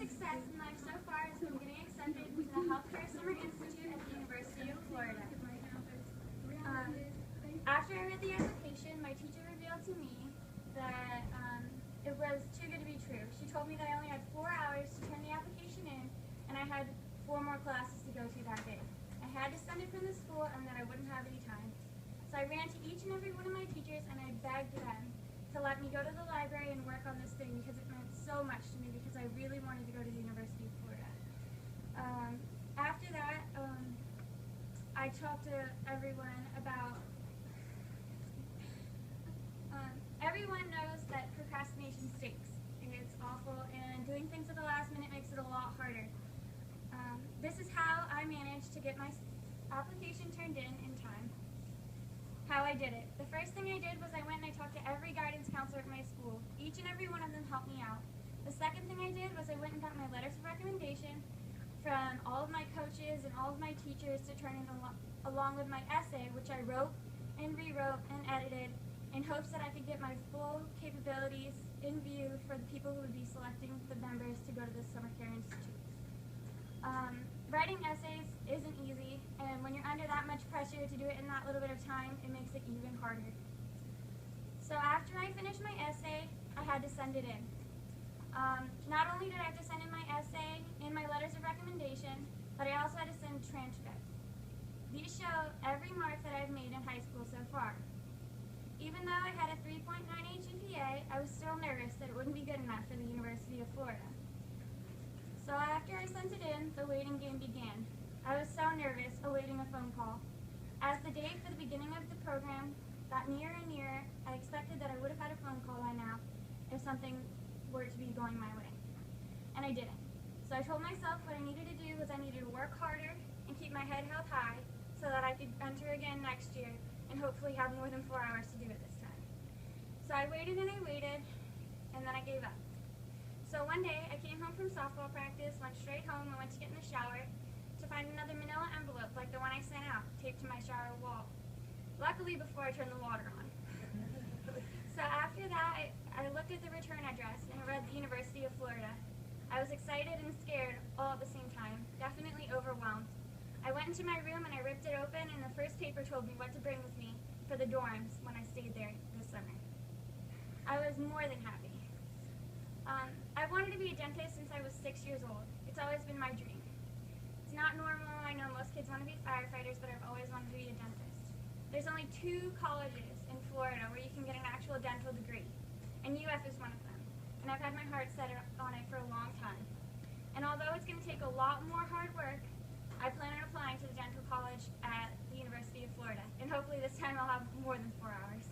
success in life so far has been getting accepted into the Healthcare Summer Institute at the University of Florida. After I read the application, my teacher revealed to me that it was too good to be true. She told me that I only had 4 hours to turn the application in, and I had 4 more classes to go to that day. I had to send it from the school and that I wouldn't have any time. So I ran to each and every one of my teachers and I begged them to let me go to the library and work on this thing because it meant so much to me because I really wanted to go to the University of Florida. After that, I talked to everyone about everyone knows that procrastination stinks. It's awful, and doing things at the last minute makes it a lot harder. This is how I managed to get my application turned in time. How I did it. The first thing I did was I went and I talked to every guidance counselor at my school. Each and every one of them helped me out. The second thing I did was I went and got my letters of recommendation from all of my coaches and all of my teachers to turn in along with my essay, which I wrote and rewrote and edited in hopes that I could get my full capabilities in view for the people who would be selecting the members to go to the Summer Care Institute. Writing essays isn't easy, and when you're under that much pressure to do it in that little bit of time, it makes it even harder. So after I finished my essay, I had to send it in. Not only did I have to send in my essay and my letters of recommendation, but I also had to send transcripts. These show every mark that I've made in high school so far. Even though I had a 3.98 GPA, I was still nervous that it wouldn't be good enough for the University of Florida. So after I sent it in, the waiting game began. I was so nervous, awaiting a phone call. As the date for the beginning of the program got nearer and nearer, I expected that I would have had a phone call by now if something were to be going my way. And I didn't. So I told myself what I needed to do was I needed to work harder and keep my head held high so that I could enter again next year and hopefully have more than 4 hours to do it this time. So I waited, and then I gave up. So one day, I came home from softball practice, went straight home, and went to get in the shower to find another manila envelope like the one I sent out, taped to my shower wall. Luckily, before I turned the water on. So after that, I looked at the return address, and it read the University of Florida. I was excited and scared all at the same time, definitely overwhelmed. I went into my room and I ripped it open, and the first paper told me what to bring with me for the dorms when I stayed there this summer. I was more than happy. I wanted to be a dentist since I was 6 years old. It's always been my dream. It's not normal, I know most kids want to be firefighters, but I've always wanted to be a dentist. There's only 2 colleges in Florida where you can get an actual dental degree, and UF is one of them. And I've had my heart set on it for a long time. And although it's going to take a lot more hard work, I plan on applying to the dental college at the University of Florida, and hopefully this time I'll have more than 4 hours.